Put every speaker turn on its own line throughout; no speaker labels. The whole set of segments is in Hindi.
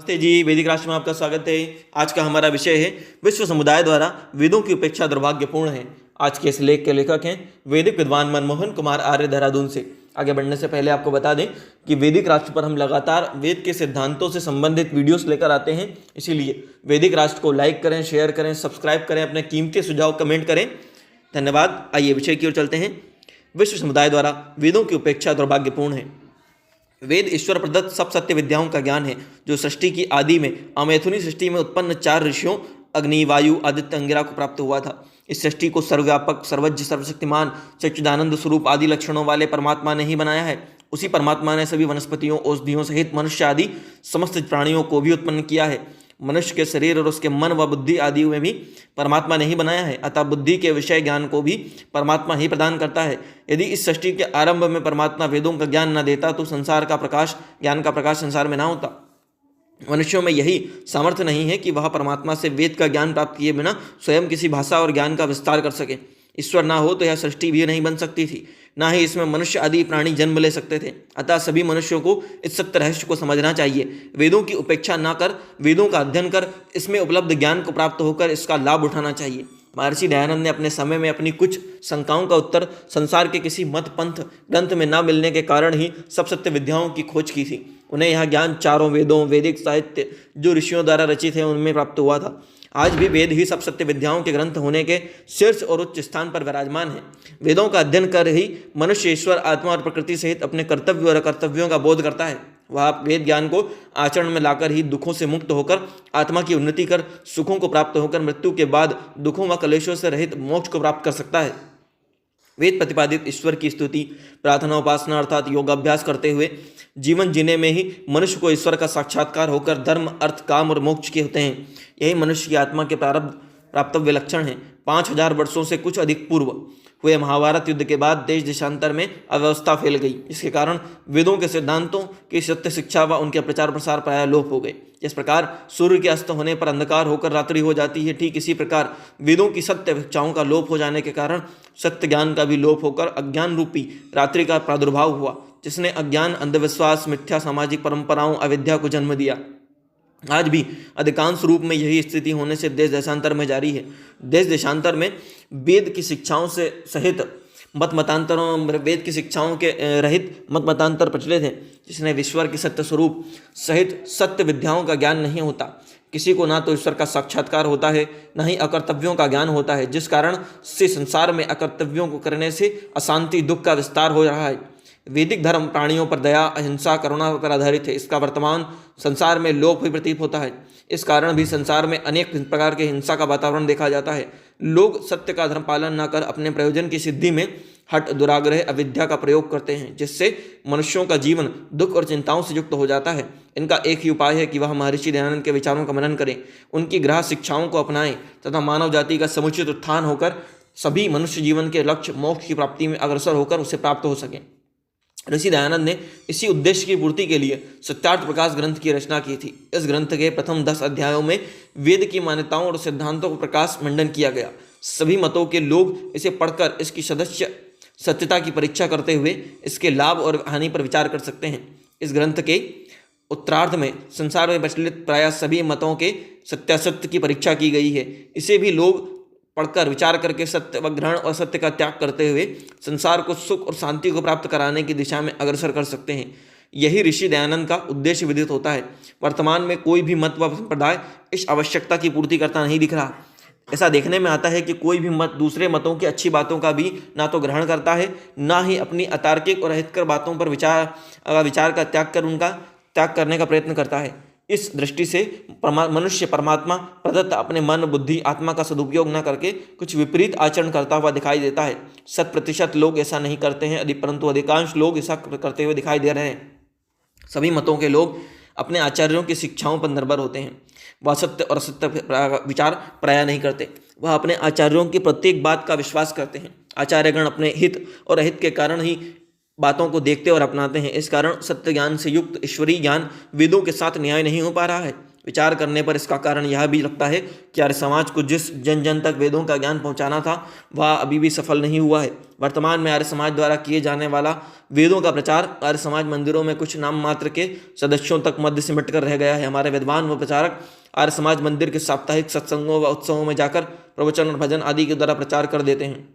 नमस्ते जी, वैदिक राष्ट्र में आपका स्वागत है। आज का हमारा विषय है विश्व समुदाय द्वारा वेदों की उपेक्षा दुर्भाग्यपूर्ण है। आज के इस लेख के लेखक हैं वैदिक विद्वान मनमोहन कुमार आर्य, देहरादून से। आगे बढ़ने से पहले आपको बता दें कि वैदिक राष्ट्र पर हम लगातार वेद के सिद्धांतों से संबंधित वीडियोस लेकर आते हैं, इसीलिए वैदिक राष्ट्र को लाइक करें, शेयर करें, सब्सक्राइब करें, अपने कीमती सुझाव कमेंट करें। धन्यवाद। आइए विषय की ओर चलते हैं। विश्व समुदाय द्वारा वेदों की उपेक्षा दुर्भाग्यपूर्ण है। वेद ईश्वर प्रदत्त सब सत्य विद्याओं का ज्ञान है, जो सृष्टि की आदि में अमैथुनी सृष्टि में उत्पन्न 4 ऋषियों अग्नि, वायु, आदित्य, अंगिरा को प्राप्त हुआ था। इस सृष्टि को सर्वव्यापक, सर्वज्ञ, सर्वशक्तिमान, सच्चिदानंद स्वरूप आदि लक्षणों वाले परमात्मा ने ही बनाया है। उसी परमात्मा ने सभी वनस्पतियों, औषधियों सहित मनुष्य आदि समस्त प्राणियों को भी उत्पन्न किया है। मनुष्य के शरीर और उसके मन व बुद्धि आदि में भी परमात्मा ने ही बनाया है, अतः बुद्धि के विषय ज्ञान को भी परमात्मा ही प्रदान करता है। यदि इस सृष्टि के आरंभ में परमात्मा वेदों का ज्ञान न देता तो संसार का प्रकाश, ज्ञान का प्रकाश संसार में ना होता। मनुष्यों में यही सामर्थ्य नहीं है कि वह परमात्मा से वेद का ज्ञान प्राप्त किए बिना स्वयं किसी भाषा और ज्ञान का विस्तार कर सके। ईश्वर ना हो तो यह सृष्टि भी नहीं बन सकती थी, ना ही इसमें मनुष्य आदि प्राणी जन्म ले सकते थे। अतः सभी मनुष्यों को इस सत्य रहस्य को समझना चाहिए। वेदों की उपेक्षा ना कर, वेदों का अध्ययन कर, इसमें उपलब्ध ज्ञान को प्राप्त होकर इसका लाभ उठाना चाहिए। महर्षि दयानंद ने अपने समय में अपनी कुछ शंकाओं का उत्तर संसार के किसी मत पंथ ग्रंथ में न मिलने के कारण ही सब सत्य विद्याओं की खोज की थी। उन्हें यह ज्ञान चारों वेदों, वैदिक साहित्य जो ऋषियों द्वारा रचित है उनमें प्राप्त हुआ था। आज भी वेद ही सब सत्य विद्याओं के ग्रंथ होने के शीर्ष और उच्च स्थान पर विराजमान है। वेदों का अध्ययन कर ही मनुष्य ईश्वर, आत्मा और प्रकृति सहित अपने कर्तव्य और अकर्तव्यों का बोध करता है। वह वेद ज्ञान को आचरण में लाकर ही दुखों से मुक्त होकर आत्मा की उन्नति कर, सुखों को प्राप्त होकर मृत्यु के बाद दुखों व कलेशों से रहित मोक्ष को प्राप्त कर सकता है। वेद प्रतिपादित ईश्वर की स्तुति, प्रार्थना, उपासना अर्थात योगाभ्यास करते हुए जीवन जीने में ही मनुष्य को ईश्वर का साक्षात्कार होकर धर्म, अर्थ, काम और मोक्ष के होते हैं। यही मनुष्य की आत्मा के प्रारब्ध प्राप्तव्य लक्षण हैं। 5000 वर्षों से कुछ अधिक पूर्व हुए महाभारत युद्ध के बाद देश देशांतर में अव्यवस्था फैल गई। इसके कारण वेदों के सिद्धांतों की सत्य शिक्षा व उनके प्रचार प्रसार प्रायः लोप हो गए। जिस प्रकार सूर्य के अस्त होने पर अंधकार होकर रात्रि हो जाती है, ठीक इसी प्रकार वेदों की सत्य शिक्षाओं का लोप हो जाने के कारण सत्य ज्ञान का भी लोप होकर अज्ञान रूपी रात्रि का प्रादुर्भाव हुआ, जिसने अज्ञान, अंधविश्वास, मिथ्या सामाजिक परंपराओं, अविद्या को जन्म दिया। आज भी अधिकांश रूप में यही स्थिति होने से देश देशांतर में जारी है। देश देशांतर में वेद की शिक्षाओं से सहित मत मतांतरों, वेद की शिक्षाओं के रहित मत मतांतर प्रचलित हैं, जिसने ईश्वर के सत्य स्वरूप सहित सत्य विद्याओं का ज्ञान नहीं होता। किसी को ना तो ईश्वर का साक्षात्कार होता है, न ही अकर्तव्यों का ज्ञान होता है, जिस कारण से संसार में अकर्तव्यों को करने से अशांति, दुख का विस्तार हो रहा है। वैदिक धर्म प्राणियों पर दया, अहिंसा, करुणा पर आधारित है। इसका वर्तमान संसार में लोप ही प्रतीत होता है। इस कारण भी संसार में अनेक प्रकार के हिंसा का वातावरण देखा जाता है। लोग सत्य का धर्म पालन न कर अपने प्रयोजन की सिद्धि में हठ, दुराग्रह, अविद्या का प्रयोग करते हैं, जिससे मनुष्यों का जीवन दुख और चिंताओं से युक्त हो जाता है। इनका एक ही उपाय है कि वह महर्षि दयानंद के विचारों का मनन करें, उनकी ग्रह शिक्षाओं को अपनाएं तथा मानव जाति का समुचित उत्थान होकर सभी मनुष्य जीवन के लक्ष्य मोक्ष की प्राप्ति में अग्रसर होकर उसे प्राप्त हो सकें। ऋषि दयानंद ने इसी उद्देश्य की पूर्ति के लिए सत्यार्थ प्रकाश ग्रंथ की रचना की थी। इस ग्रंथ के प्रथम 10 अध्यायों में वेद की मान्यताओं और सिद्धांतों को प्रकाश मंडन किया गया। सभी मतों के लोग इसे पढ़कर इसकी सत्यता की परीक्षा करते हुए इसके लाभ और हानि पर विचार कर सकते हैं। इस ग्रंथ के उत्तरार्ध में संसार में प्रचलित प्रायः सभी मतों के सत्यासत्य की परीक्षा की गई है। इसे भी लोग पढ़कर विचार करके सत्य व ग्रहण और सत्य का त्याग करते हुए संसार को सुख और शांति को प्राप्त कराने की दिशा में अग्रसर कर सकते हैं। यही ऋषि दयानंद का उद्देश्य विदित होता है। वर्तमान में कोई भी मत व संप्रदाय इस आवश्यकता की पूर्ति करता नहीं दिख रहा। ऐसा देखने में आता है कि कोई भी मत दूसरे मतों की अच्छी बातों का भी ना तो ग्रहण करता है, ना ही अपनी अतार्किक और अहितकर बातों पर विचार का त्याग करने का प्रयत्न करता है। इस दृष्टि से मनुष्य परमात्मा प्रदत्त अपने मन, बुद्धि, आत्मा का सदुपयोग न करके कुछ विपरीत आचरण करता हुआ दिखाई देता है। 100% लोग ऐसा नहीं करते हैं, परंतु अधिकांश लोग ऐसा करते हुए दिखाई दे रहे हैं। सभी मतों के लोग अपने आचार्यों की शिक्षाओं पर निर्भर होते हैं। वह सत्य और असत्य विचार प्रायः नहीं करते। वह अपने आचार्यों की प्रत्येक बात का विश्वास करते हैं। आचार्यगण अपने हित और अहित के कारण ही बातों को देखते और अपनाते हैं। इस कारण सत्य ज्ञान से युक्त ईश्वरीय ज्ञान वेदों के साथ न्याय नहीं हो पा रहा है। विचार करने पर इसका कारण यह भी लगता है कि आर्य समाज को जिस जन जन तक वेदों का ज्ञान पहुंचाना था वह अभी भी सफल नहीं हुआ है। वर्तमान में आर्य समाज द्वारा किए जाने वाला वेदों का प्रचार आर्य समाज मंदिरों में कुछ नाम मात्र के सदस्यों तक मध्य सिमट कर रह गया है। हमारे विद्वान व प्रचारक आर्य समाज मंदिर के साप्ताहिक सत्संगों व उत्सवों में जाकर प्रवचन और भजन आदि के द्वारा प्रचार कर देते हैं।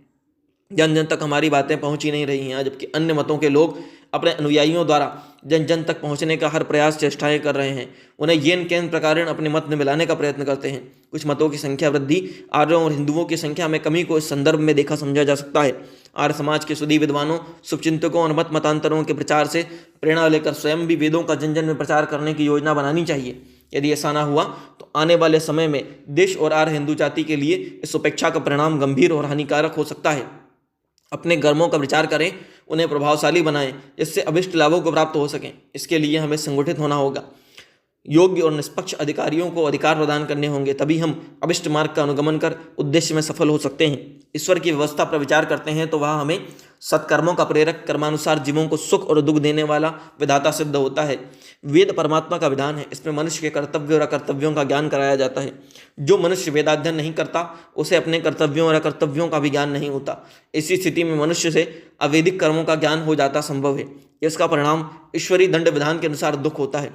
जन जन तक हमारी बातें पहुंच ही नहीं रही हैं, जबकि अन्य मतों के लोग अपने अनुयायियों द्वारा जन जन तक पहुंचने का हर प्रयास चेष्टाएं कर रहे हैं। उन्हें येन केन प्रकारेण अपने मत में मिलाने का प्रयत्न करते हैं। कुछ मतों की संख्या वृद्धि आर्यों और हिंदुओं की संख्या में कमी को इस संदर्भ में देखा समझा जा सकता है। आर्य समाज के सुधी विद्वानों, शुभचिंतकों और मत मतांतरों के प्रचार से प्रेरणा लेकर स्वयं भी वेदों का जन जन में प्रचार करने की योजना बनानी चाहिए। यदि ऐसा ना हुआ तो आने वाले समय में देश और आर्य हिंदू जाति के लिए इस उपेक्षा का परिणाम गंभीर और हानिकारक हो सकता है। अपने कर्मों का विचार करें, उन्हें प्रभावशाली बनाएं जिससे अभिष्ट लाभों को प्राप्त हो सकें। इसके लिए हमें संगठित होना होगा, योग्य और निष्पक्ष अधिकारियों को अधिकार प्रदान करने होंगे, तभी हम अभिष्ट मार्ग का अनुगमन कर उद्देश्य में सफल हो सकते हैं। ईश्वर की व्यवस्था पर विचार करते हैं तो वह हमें सत्कर्मों का प्रेरक, कर्मानुसार जीवों को सुख और दुख देने वाला विधाता सिद्ध होता है। वेद परमात्मा का विधान है, इसमें मनुष्य के कर्तव्य और अकर्तव्यों का ज्ञान कराया जाता है। जो मनुष्य वेदाध्ययन नहीं करता उसे अपने कर्तव्यों और अकर्तव्यों का भी ज्ञान नहीं होता। इसी स्थिति में मनुष्य से अवैदिक कर्मों का ज्ञान हो जाता संभव है। इसका परिणाम ईश्वरीय दंड विधान के अनुसार दुख होता है।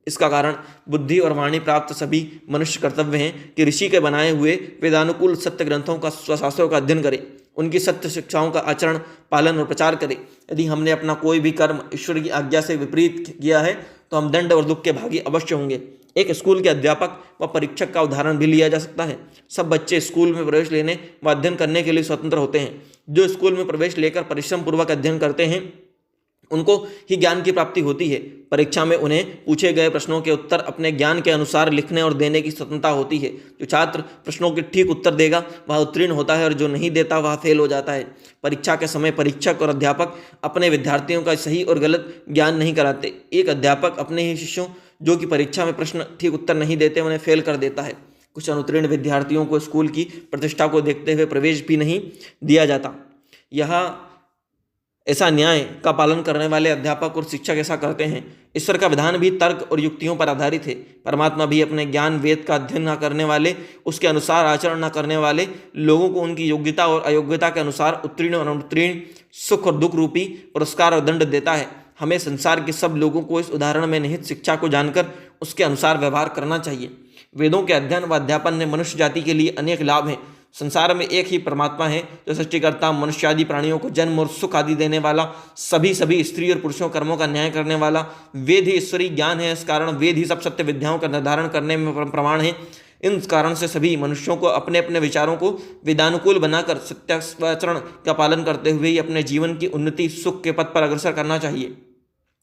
इसका कारण बुद्धि और वाणी प्राप्त सभी मनुष्य कर्तव्य हैं कि ऋषि के बनाए हुए वेदानुकूल सत्य ग्रंथों का स्वशास्त्रों का अध्ययन करें, उनकी सत्य शिक्षाओं का आचरण, पालन और प्रचार करें। यदि हमने अपना कोई भी कर्म ईश्वर की आज्ञा से विपरीत किया है तो हम दंड और दुख के भागी अवश्य होंगे। एक स्कूल के अध्यापक व परीक्षक का उदाहरण भी लिया जा सकता है। सब बच्चे स्कूल में प्रवेश लेने व अध्ययन करने के लिए स्वतंत्र होते हैं। जो स्कूल में प्रवेश लेकर परिश्रम पूर्वक अध्ययन करते हैं उनको ही ज्ञान की प्राप्ति होती है। परीक्षा में उन्हें पूछे गए प्रश्नों के उत्तर अपने ज्ञान के अनुसार लिखने और देने की स्वतंत्रता होती है। जो छात्र प्रश्नों के ठीक उत्तर देगा वह उत्तीर्ण होता है और जो नहीं देता वह फेल हो जाता है। परीक्षा के समय परीक्षक और अध्यापक अपने विद्यार्थियों का सही और गलत ज्ञान नहीं कराते। एक अध्यापक अपने ही शिष्यों जो कि परीक्षा में प्रश्न ठीक उत्तर नहीं देते उन्हें फेल कर देता है। कुछ अनुत्तीर्ण विद्यार्थियों को स्कूल की प्रतिष्ठा को देखते हुए प्रवेश भी नहीं दिया जाता। यह ऐसा न्याय का पालन करने वाले अध्यापक और शिक्षक ऐसा करते हैं। ईश्वर का विधान भी तर्क और युक्तियों पर आधारित है। परमात्मा भी अपने ज्ञान वेद का अध्ययन न करने वाले, उसके अनुसार आचरण न करने वाले लोगों को उनकी योग्यता और अयोग्यता के अनुसार उत्तीर्ण और अनुत्तीर्ण, सुख और दुख रूपी पुरस्कार और दंड देता है। हमें संसार के सब लोगों को इस उदाहरण में निहित शिक्षा को जानकर उसके अनुसार व्यवहार करना चाहिए। वेदों के अध्ययन व अध्यापन में मनुष्य जाति के लिए अनेक लाभ हैं। संसार में एक ही परमात्मा है जो सृष्टिकर्ता, मनुष्य आदि प्राणियों को जन्म और सुख आदि देने वाला, सभी स्त्री और पुरुषों कर्मों का न्याय करने वाला। वेद ही ईश्वरीय ज्ञान है, इस कारण वेद ही सब सत्य विद्याओं का निर्धारण करने में प्रमाण है। इन कारण से सभी मनुष्यों को अपने अपने विचारों को वेदानुकूल बनाकर सत्याचरण का पालन करते हुए ही अपने जीवन की उन्नति, सुख के पथ पर अग्रसर करना चाहिए।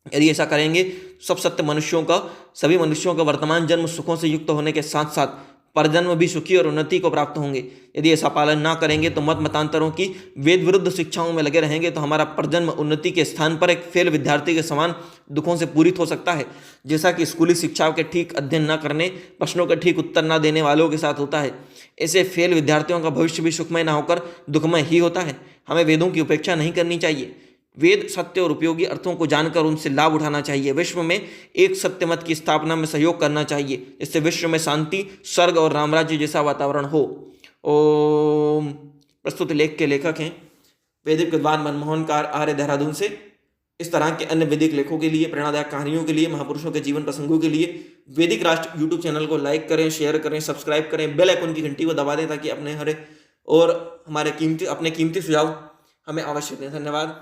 यदि ऐसा करेंगे सब सत्य मनुष्यों का, सभी मनुष्यों का वर्तमान जन्म सुखों से युक्त होने के साथ साथ परजन्म भी सुखी और उन्नति को प्राप्त होंगे। यदि ऐसा पालन ना करेंगे तो मत मतांतरों की वेद विरुद्ध शिक्षाओं में लगे रहेंगे तो हमारा परजन्म उन्नति के स्थान पर एक फेल विद्यार्थी के समान दुखों से पूरित हो सकता है, जैसा कि स्कूली शिक्षा के ठीक अध्ययन न करने, प्रश्नों के ठीक उत्तर न देने वालों के साथ होता है। ऐसे फेल विद्यार्थियों का भविष्य भी सुखमय न होकर दुखमय ही होता है। हमें वेदों की उपेक्षा नहीं करनी चाहिए। वेद सत्य और उपयोगी अर्थों को जानकर उनसे लाभ उठाना चाहिए। विश्व में एक सत्य मत की स्थापना में सहयोग करना चाहिए, जिससे विश्व में शांति, स्वर्ग और रामराज्य जैसा वातावरण हो। ओम। प्रस्तुत लेख के लेखक हैं वैदिक विद्वान मनमोहन कार, आर्य, देहरादून से। इस तरह के अन्य वैदिक लेखों के लिए, प्रेरणादायक कहानियों के लिए, महापुरुषों के जीवन प्रसंगों के लिए वैदिक राष्ट्र यूट्यूब चैनल को लाइक करें, शेयर करें, सब्सक्राइब करें, बेल आइकन की घंटी को दबा दें ताकि अपने हमारे कीमती सुझाव हमें अवश्य दें। धन्यवाद।